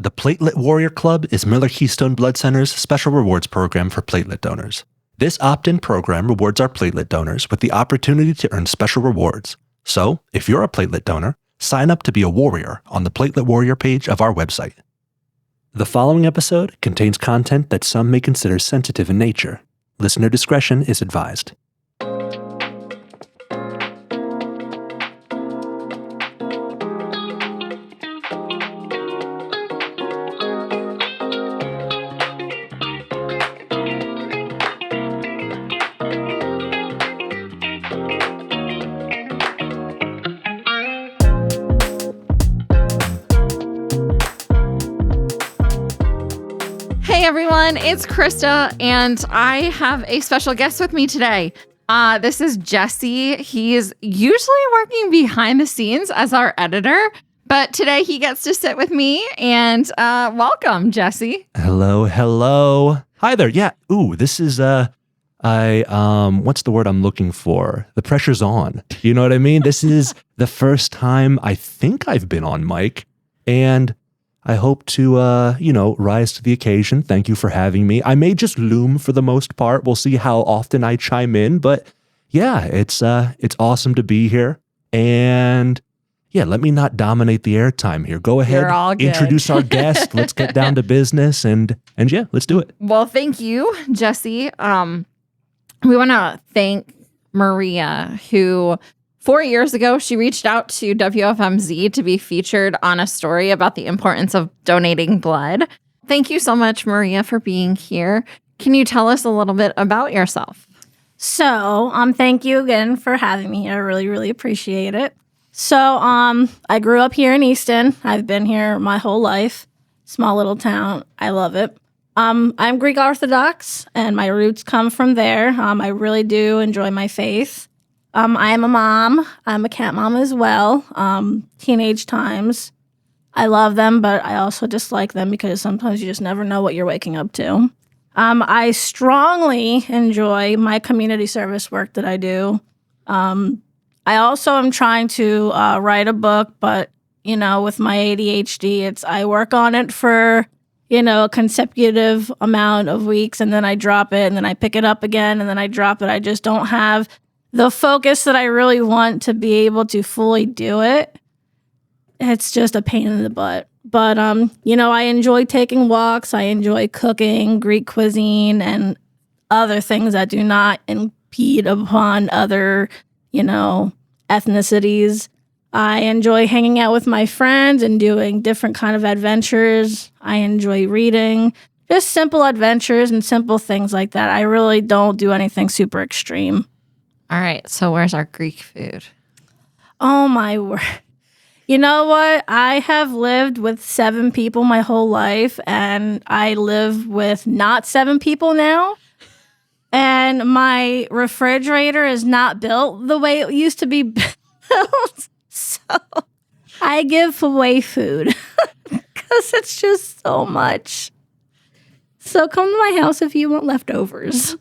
The Platelet Warrior Club is Miller-Keystone Blood Center's special rewards program for platelet donors. This opt-in program rewards our platelet donors with the opportunity to earn special rewards. So, if you're a platelet donor, sign up to be a warrior on the Platelet Warrior page of our website. The following episode contains content that some may consider sensitive in nature. Listener discretion is advised. Hey everyone, it's Krista, and I have a special guest with me today. This is Jesse. He is usually working behind the scenes as our editor, but today he gets to sit with me, and welcome, Jesse. Hello. Hi there. Yeah. Ooh, this is, what's the word I'm looking for? The pressure's on. You know what I mean? This is the first time I think I've been on mic, and I hope to, rise to the occasion. Thank you for having me. I may just loom for the most part. We'll see how often I chime in, but yeah, it's awesome to be here. And yeah, let me not dominate the airtime here. Go ahead, You're all good. Introduce our guest. Let's get down to business, and yeah, let's do it. Well, thank you, Jesse. We want to thank Maria, who 4 years ago, she reached out to WFMZ to be featured on a story about the importance of donating blood. Thank you so much, Maria, for being here. Can you tell us a little bit about yourself? So, thank you again for having me. I really, really appreciate it. So, I grew up here in Easton. I've been here my whole life. Small little town. I love it. I'm Greek Orthodox, and my roots come from there. I really do enjoy my faith. I am a mom. I'm a cat mom as well. Teenage times. I love them, but I also dislike them because sometimes you just never know what you're waking up to. I strongly enjoy my community service work that I do. I also am trying to write a book, but, with my ADHD, I work on it for, a consecutive amount of weeks, and then I drop it, and then I pick it up again, and then I drop it. I just don't have the focus that I really want to be able to fully do it. It's just a pain in the butt. But, I enjoy taking walks. I enjoy cooking Greek cuisine and other things that do not impede upon other, ethnicities. I enjoy hanging out with my friends and doing different kind of adventures. I enjoy reading. Just simple adventures and simple things like that. I really don't do anything super extreme. All right, so where's our Greek food? Oh, my word. You know what? I have lived with 7 people my whole life, and I live with not 7 people now. And my refrigerator is not built the way it used to be built. So I give away food because it's just so much. So come to my house if you want leftovers.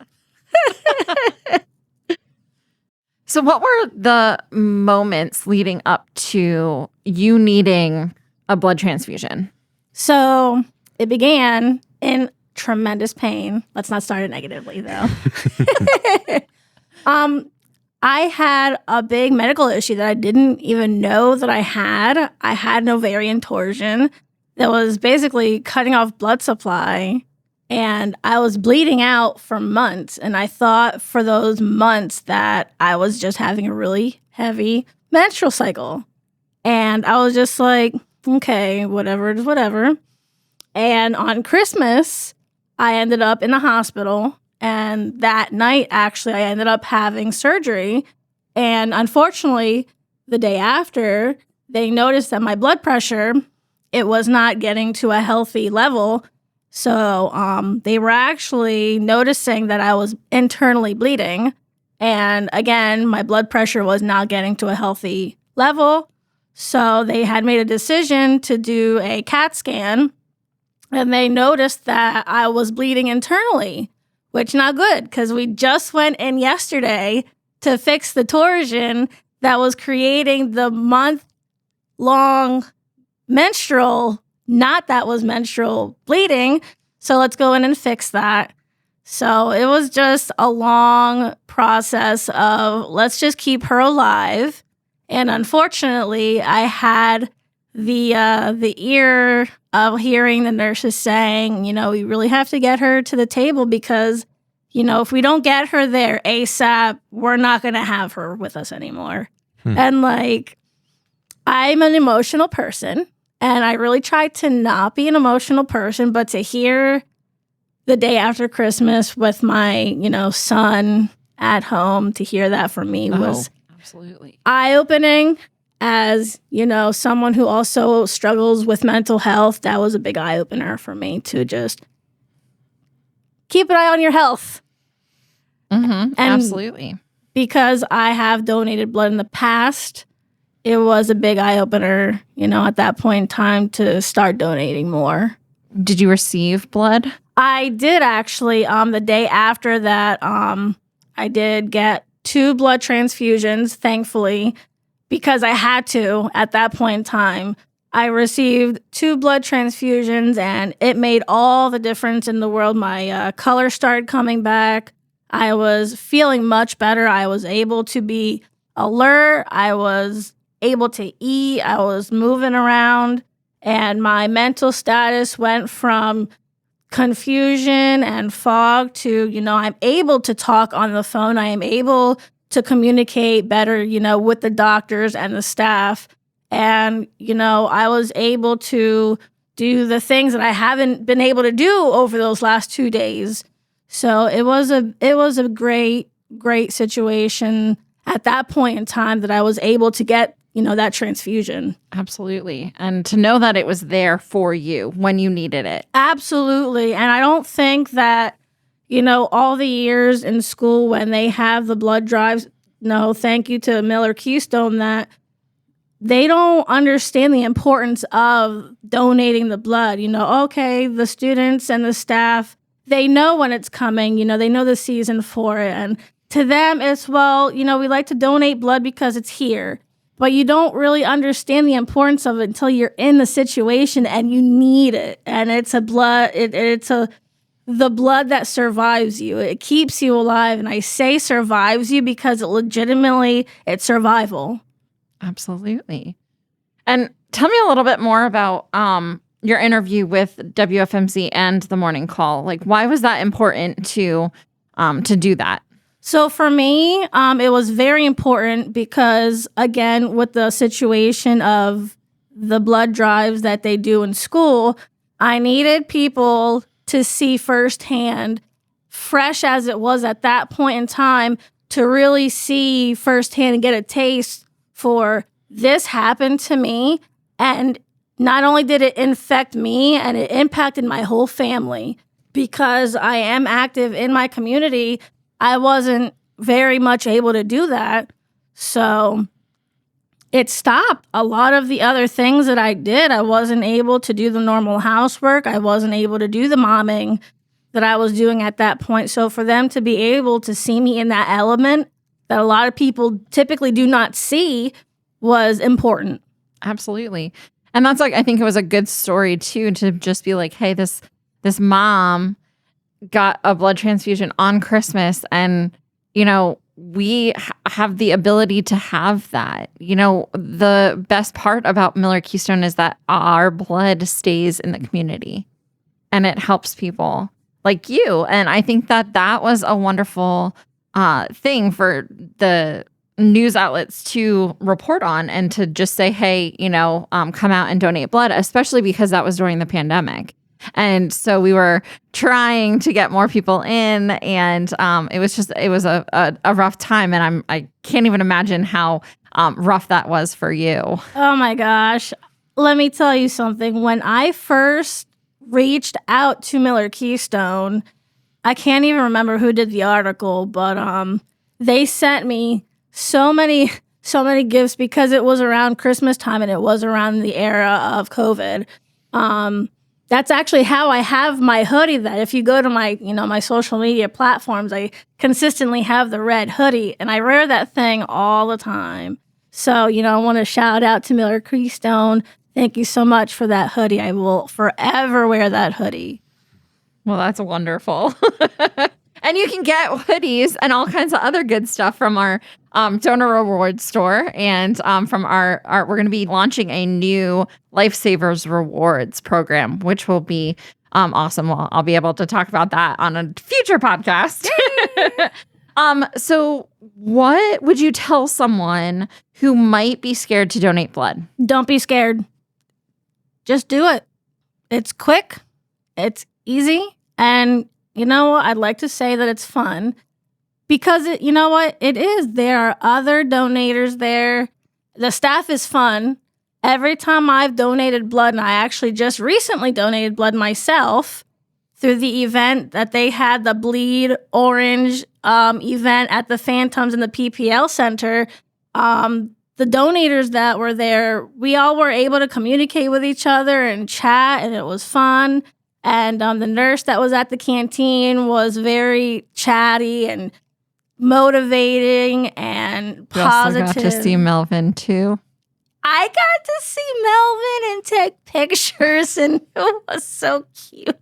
So what were the moments leading up to you needing a blood transfusion? So it began in tremendous pain. Let's not start it negatively, though. I had a big medical issue that I didn't even know that I had. I had an ovarian torsion that was basically cutting off blood supply. And I was bleeding out for months, and I thought for those months that I was just having a really heavy menstrual cycle. And I was just like, okay, whatever it is, whatever. And on Christmas, I ended up in the hospital, and that night, actually, I ended up having surgery. And unfortunately, the day after, they noticed that my blood pressure, it was not getting to a healthy level. So they were actually noticing that I was internally bleeding. And again, my blood pressure was not getting to a healthy level. So they had made a decision to do a CAT scan. And they noticed that I was bleeding internally, which not good because we just went in yesterday to fix the torsion that was creating the month-long menstrual not that was menstrual bleeding. So let's go in and fix that. So it was just a long process of let's just keep her alive. And unfortunately, I had the ear of hearing the nurses saying, we really have to get her to the table because, if we don't get her there ASAP, we're not going to have her with us anymore. And I'm an emotional person, and I really tried to not be an emotional person, but to hear the day after Christmas with my, son at home, to hear that from me was absolutely eye-opening. As, someone who also struggles with mental health, that was a big eye-opener for me to just keep an eye on your health. Mm-hmm, absolutely. Because I have donated blood in the past, it was a big eye-opener, at that point in time to start donating more. Did you receive blood? I did actually. The day after that, I did get 2 blood transfusions, thankfully, because I had to at that point in time. I received 2 blood transfusions, and it made all the difference in the world. My color started coming back. I was feeling much better. I was able to be alert. I was able to eat. I was moving around, and my mental status went from confusion and fog to, I'm able to talk on the phone. I am able to communicate better, with the doctors and the staff. And, I was able to do the things that I haven't been able to do over those last 2 days. So it was a great situation at that point in time that I was able to get, that transfusion. Absolutely. And to know that it was there for you when you needed it. Absolutely. And I don't think that, all the years in school when they have the blood drives, no, thank you to Miller-Keystone, that they don't understand the importance of donating the blood. Okay, the students and the staff, they know when it's coming, they know the season for it. And to them, it's, we like to donate blood because it's here. But you don't really understand the importance of it until you're in the situation and you need it. And it's the blood that survives you. It keeps you alive. And I say survives you because it's survival. Absolutely. And tell me a little bit more about your interview with WFMZ and the morning call. Why was that important to do that? So for me, it was very important because, again, with the situation of the blood drives that they do in school, I needed people to see firsthand, fresh as it was at that point in time, to really see firsthand and get a taste for this happened to me. And not only did it infect me, and it impacted my whole family. Because I am active in my community, I wasn't very much able to do that. So it stopped a lot of the other things that I did. I wasn't able to do the normal housework. I wasn't able to do the momming that I was doing at that point. So for them to be able to see me in that element that a lot of people typically do not see was important. Absolutely. And that's I think it was a good story too, to just be hey, this mom got a blood transfusion on Christmas, and we have the ability to have that. The best part about Miller-Keystone is that our blood stays in the community and it helps people like you. And I think that was a wonderful thing for the news outlets to report on, and to just say, hey, come out and donate blood, especially because that was during the pandemic. And so we were trying to get more people in, and it was a rough time. And I can't even imagine how rough that was for you. Oh my gosh. Let me tell you something. When I first reached out to Miller-Keystone, I can't even remember who did the article, but they sent me so many gifts because it was around Christmas time and it was around the era of COVID. That's actually how I have my hoodie, that if you go to my, my social media platforms, I consistently have the red hoodie, and I wear that thing all the time. So, I want to shout out to Miller-Keystone. Thank you so much for that hoodie. I will forever wear that hoodie. Well, that's wonderful. And you can get hoodies and all kinds of other good stuff from our donor reward store. And from our we're going to be launching a new Lifesavers Rewards program, which will be awesome. Well, I'll be able to talk about that on a future podcast. So what would you tell someone who might be scared to donate blood? Don't be scared. Just do it. It's quick. It's easy. And you know what? I'd like to say that it's fun because you know what? It is. There are other donators there. The staff is fun. Every time I've donated blood, and I actually just recently donated blood myself through the event that they had, the Bleed Orange event at the Phantoms in the PPL Center. The donators that were there, we all were able to communicate with each other and chat, and it was fun. And the nurse that was at the canteen was very chatty and motivating and positive. You also got to see Melvin too. I got to see Melvin and take pictures, and it was so cute.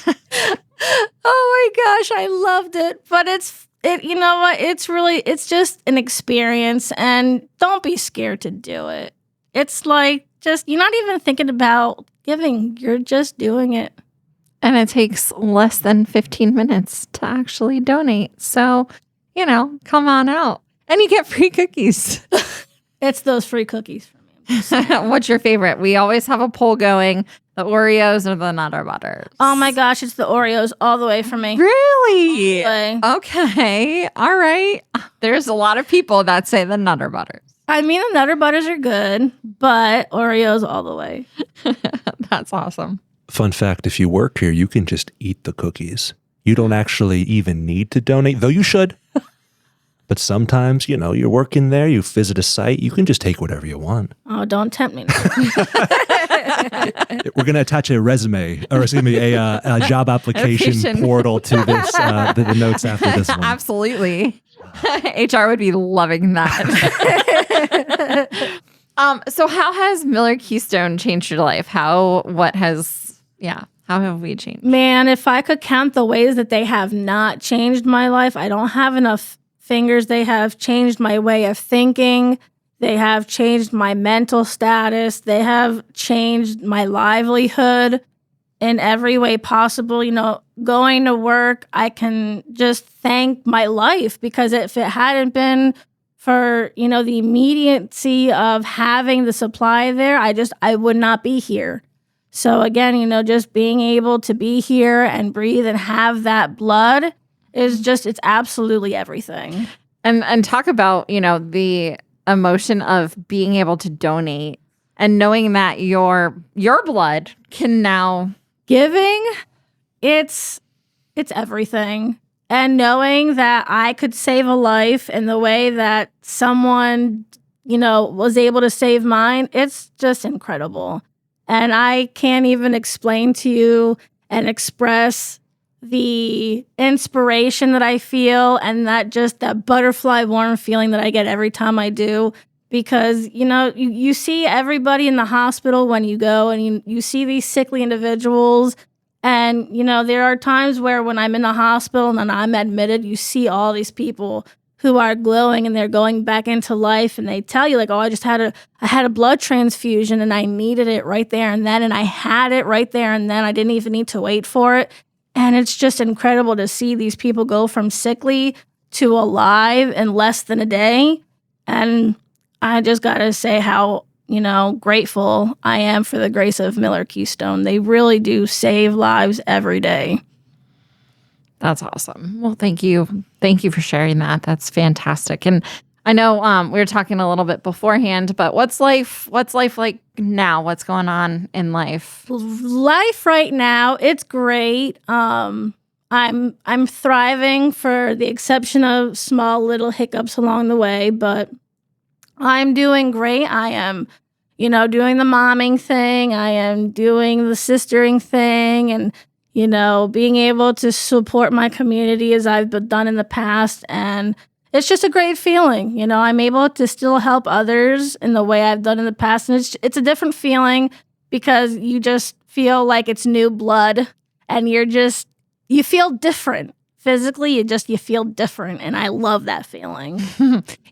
Oh my gosh, I loved it. But you know what? It's just an experience, and don't be scared to do it. It's like you're not even thinking about giving, you're just doing it. And it takes less than 15 minutes to actually donate. So, come on out. And you get free cookies. It's those free cookies for me. What's your favorite? We always have a poll going. The Oreos or the Nutter Butters? Oh my gosh, it's the Oreos all the way for me. Really? All the way. Okay. All right. There's a lot of people that say the Nutter Butters. I mean, the Nutter Butters are good, but Oreos all the way. That's awesome. Fun fact, if you work here, you can just eat the cookies. You don't actually even need to donate, though you should. But sometimes, you're working there, you visit a site, you can just take whatever you want. Oh, don't tempt me. We're going to attach a resume, or excuse me, a job application portal to this, the notes after this one. Absolutely. HR would be loving that. So how has Miller-Keystone changed your life? How have we changed? Man, if I could count the ways that they have not changed my life, I don't have enough fingers. They have changed my way of thinking. They have changed my mental status. They have changed my livelihood in every way possible. Going to work, I can just thank my life, because if it hadn't been for, the immediacy of having the supply there, I would not be here. So again, just being able to be here and breathe and have that blood is it's absolutely everything. And talk about, the emotion of being able to donate and knowing that your blood can now giving, it's everything. And knowing that I could save a life in the way that someone, was able to save mine, it's just incredible. And I can't even explain to you and express the inspiration that I feel, and that butterfly warm feeling that I get every time I do. Because, you see everybody in the hospital when you go, and you see these sickly individuals. And, there are times where when I'm in the hospital and I'm admitted, you see all these people who are glowing and they're going back into life, and they tell you like, oh, I had a blood transfusion and I needed it right there and then, and I had it right there and then. I didn't even need to wait for it. And it's just incredible to see these people go from sickly to alive in less than a day. And I just got to say how, grateful I am for the grace of Miller-Keystone. They really do save lives every day. That's awesome. Well, thank you. Thank you for sharing that. That's fantastic. And I know we were talking a little bit beforehand, but what's life like now? What's going on in life? Life right now, it's great. I'm thriving, for the exception of small little hiccups along the way, but I'm doing great. I am, doing the momming thing. I am doing the sistering thing, and being able to support my community as I've done in the past. And it's just a great feeling. You know, I'm able to still help others in the way I've done in the past. And it's a different feeling because you just feel like it's new blood and you feel different. Physically, you feel different. And I love that feeling.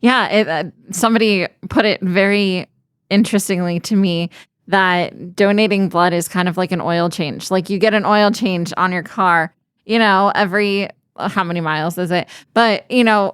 Yeah. Somebody put it very interestingly to me that donating blood is kind of like an oil change. Like you get an oil change on your car, you know, every how many miles is it? But you know,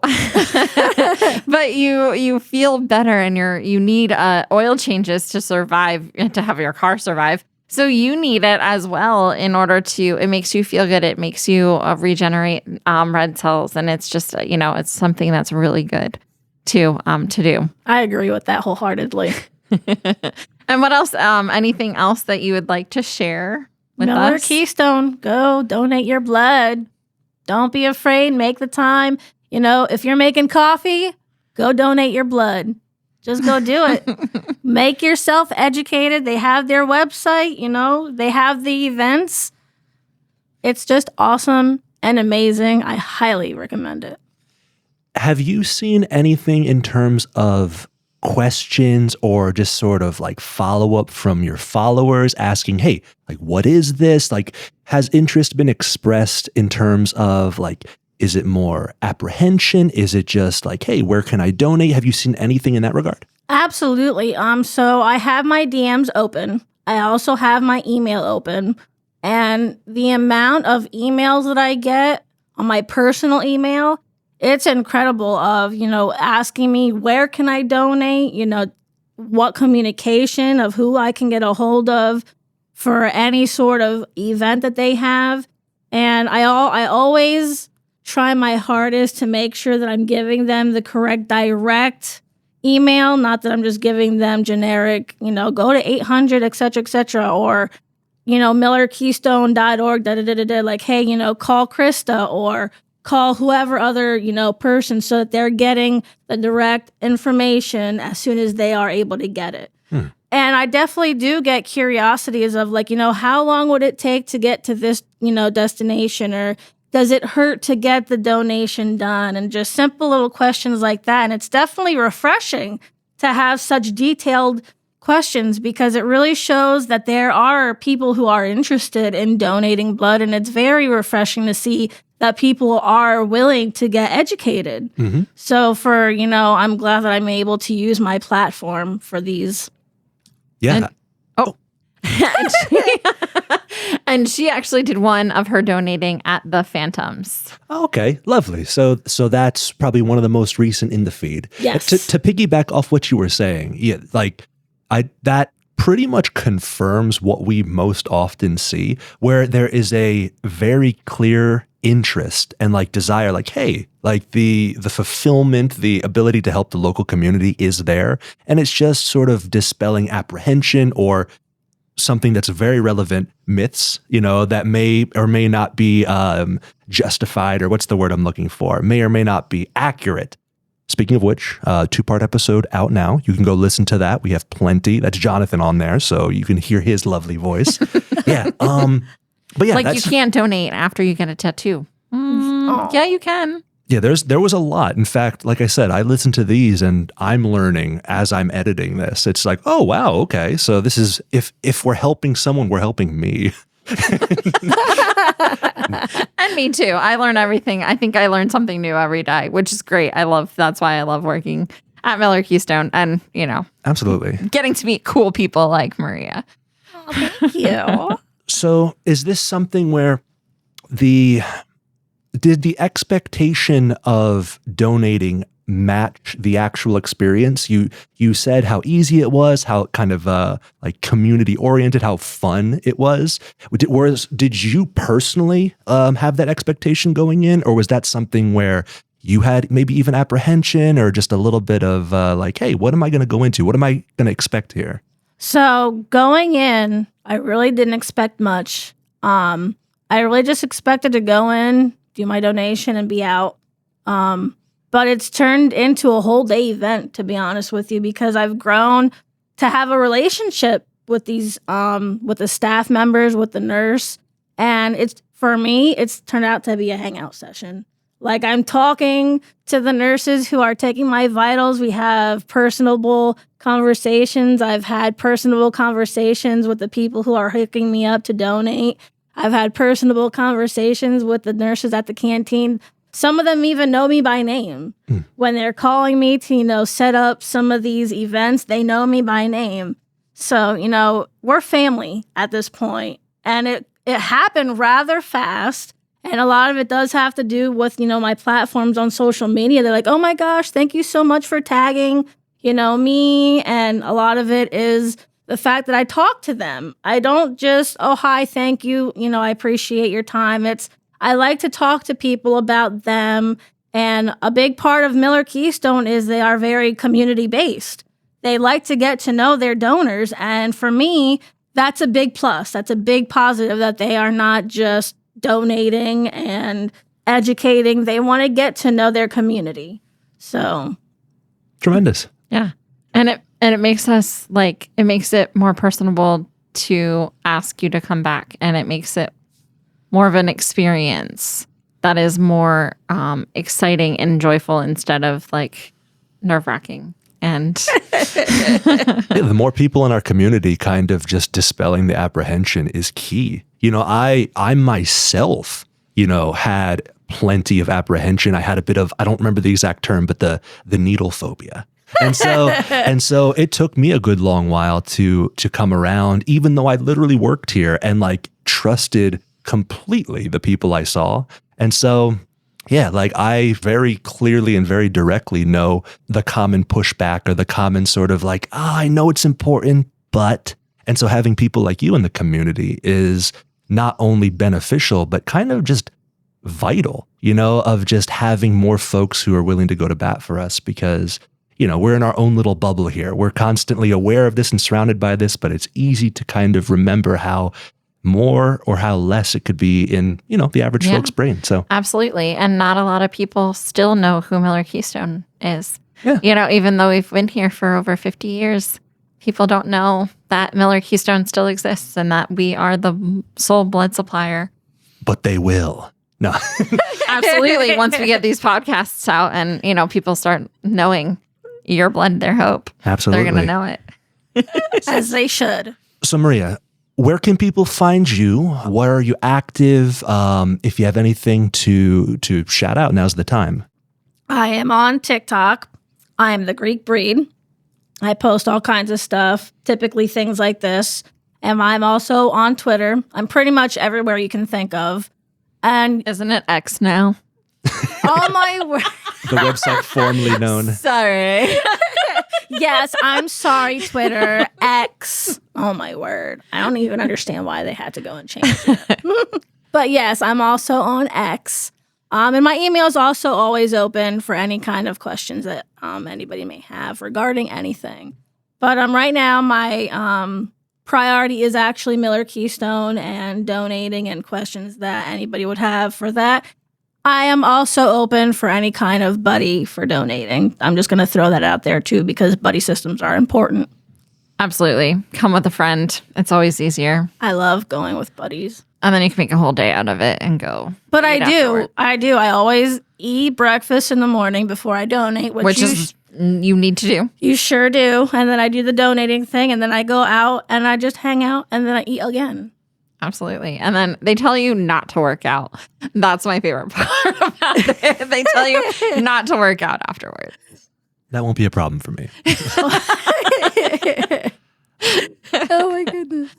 but you feel better, and you need oil changes to survive, to have your car survive. So you need it as well in order to. It makes you feel good. It makes you regenerate red cells, and it's just you know, it's something that's really good to do. I agree with that wholeheartedly. And what else? Anything else that you would like to share with us? Miller-Keystone, go donate your blood. Don't be afraid. Make the time. You know, if you're making coffee, go donate your blood. Just go do it. Make yourself educated. They have their website, you know, they have the events. It's just awesome and amazing. I highly recommend it. Have you seen anything in terms of questions or just sort of like follow up from your followers asking, hey, like, what is this? Like, has interest been expressed in terms of like, is it more apprehension? Is it just like, hey, where can I donate? Have you seen anything in that regard? Absolutely. So I have my DMs open. I also have my email open. And the amount of emails that I get on my personal email, it's incredible of, you know, asking me, where can I donate? You know, what communication of who I can get a hold of for any sort of event that they have. And I always try my hardest to make sure that I'm giving them the correct direct email, not that I'm just giving them generic, you know, go to 800, et cetera, or, you know, millerkeystone.org, like, hey, you know, call Krista or call whoever other, you know, person so that they're getting the direct information as soon as they are able to get it. And I definitely do get curiosities of like, you know, how long would it take to get to this, you know, destination, or does it hurt to get the donation done? And just simple little questions like that. And it's definitely refreshing to have such detailed questions because it really shows that there are people who are interested in donating blood. And it's very refreshing to see that people are willing to get educated. So you know, I'm glad that I'm able to use my platform for these. Yeah. And she actually did one of her donating at the Phantoms. Okay, lovely. So that's probably one of the most recent in the feed. Yes. To piggyback off what you were saying, yeah, like that pretty much confirms what we most often see, where there is a very clear interest and like desire, like, hey, like the fulfillment, the ability to help the local community is there. And it's just sort of dispelling apprehension or something that's very relevant, myths, you know, that may or may not be justified, or what's the word I'm looking for, may or may not be accurate. Speaking of which, 2-part episode out now. You can go listen to that. We have plenty. That's Jonathan on there, so you can hear his lovely voice. Yeah. But yeah, like you can't donate after you get a tattoo. Yeah, you can. Yeah, there was a lot. In fact, like I said, I listen to these and I'm learning as I'm editing this. It's like, oh wow, okay. So this is if we're helping someone, we're helping me. And me too. I learn everything. I think I learn something new every day, which is great. That's why I love working at Miller-Keystone and, you know, absolutely getting to meet cool people like Maria. Oh, thank you. So is this something where did the expectation of donating match the actual experience? You said how easy it was, how kind of like community oriented, how fun it was. Did you personally have that expectation going in, or was that something where you had maybe even apprehension or just a little bit of like, hey, what am I going to go into? What am I going to expect here? So going in, I really didn't expect much. I really just expected to go in, do my donation, and be out. But it's turned into a whole day event, to be honest with you, because I've grown to have a relationship with these, with the staff members, with the nurse. And for me, it's turned out to be a hangout session. Like, I'm talking to the nurses who are taking my vitals. We have personable conversations. I've had personable conversations with the people who are hooking me up to donate. I've had personable conversations with the nurses at the canteen. Some of them even know me by name. When they're calling me to, set up some of these events, they know me by name. So, we're family at this point. And it happened rather fast. And a lot of it does have to do with, my platforms on social media. They're like, oh my gosh, thank you so much for tagging, me. And a lot of it is the fact that I talk to them. I don't just, oh, hi, thank you. I appreciate your time. I like to talk to people about them. And a big part of Miller-Keystone is they are very community-based. They like to get to know their donors. And for me, that's a big plus. That's a big positive that they are not just donating and educating. They want to get to know their community. So Tremendous. Yeah. And it makes us it makes it more personable to ask you to come back, and it makes it more of an experience that is more exciting and joyful instead of nerve-wracking. And the more people in our community kind of just dispelling the apprehension is key. I myself, had plenty of apprehension. I had a bit of, I don't remember the exact term, but the needle phobia. And so it took me a good long while to come around, even though I literally worked here and trusted completely the people I saw. And so, yeah, I very clearly and very directly know the common pushback or the common sort of I know it's important, but, and so having people like you in the community is not only beneficial, but kind of just vital, of just having more folks who are willing to go to bat for us because, we're in our own little bubble here. We're constantly aware of this and surrounded by this, but it's easy to kind of remember how more or how less it could be in, the average folks' brain. So absolutely. And not a lot of people still know who Miller-Keystone is. Yeah. Even though we've been here for over 50 years, people don't know that Miller-Keystone still exists and that we are the sole blood supplier. But they will. No. Absolutely. Once we get these podcasts out and, people start knowing your blood, their hope. Absolutely. They're going to know it. as they should. So Maria, where can people find you? Where are you active? If you have anything to shout out, now's the time. I am on TikTok. I am the Greek Breed. I post all kinds of stuff, typically things like this. And I'm also on Twitter. I'm pretty much everywhere you can think of. And isn't it X now? Oh my word. The website formerly known. Sorry. Yes, I'm sorry, Twitter. X. Oh my word. I don't even understand why they had to go and change it. But yes, I'm also on X. And my email is also always open for any kind of questions that anybody may have regarding anything. But right now, my priority is actually Miller-Keystone and donating and questions that anybody would have for that. I am also open for any kind of buddy for donating. I'm just going to throw that out there too because buddy systems are important. Absolutely. Come with a friend. It's always easier. I love going with buddies. And then you can make a whole day out of it and go. But I afterward. do. I always eat breakfast in the morning before I donate. Which is you need to do. You sure do. And then I do the donating thing and then I go out and I just hang out and then I eat again. Absolutely. And then they tell you not to work out. That's my favorite part about it. They tell you not to work out afterwards. That won't be a problem for me. Oh my goodness.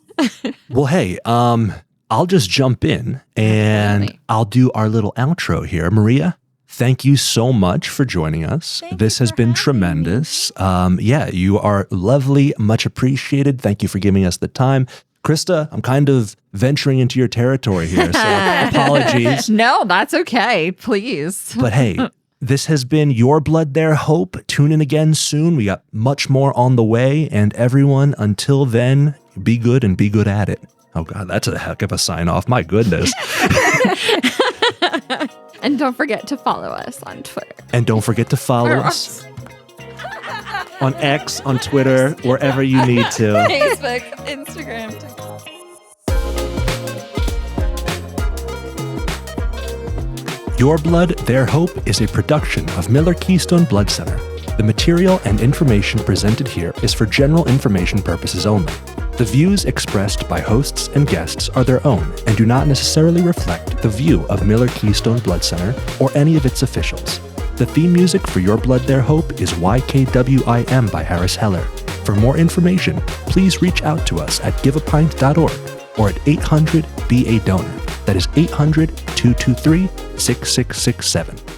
Well, hey, I'll just jump in and Absolutely. I'll do our little outro here. Maria, thank you so much for joining us. This has been tremendous. Yeah, you are lovely, much appreciated. Thank you for giving us the time. Krista, I'm kind of venturing into your territory here, so apologies. No, that's okay. Please. But hey, this has been Your Blood, Their Hope. Tune in again soon. We got much more on the way. And everyone, until then, be good and be good at it. Oh, God, that's a heck of a sign off. My goodness. And don't forget to follow us on Twitter. And don't forget to follow us on X, on Twitter, wherever you need to. Facebook, Instagram, TikTok. Your Blood, Their Hope is a production of Miller-Keystone Blood Center. The material and information presented here is for general information purposes only. The views expressed by hosts and guests are their own and do not necessarily reflect the view of Miller-Keystone Blood Center or any of its officials. The theme music for Your Blood, Their Hope is YKWIM by Harris Heller. For more information, please reach out to us at giveapint.org or at 800-BE-DONOR. That is 800-223-6667.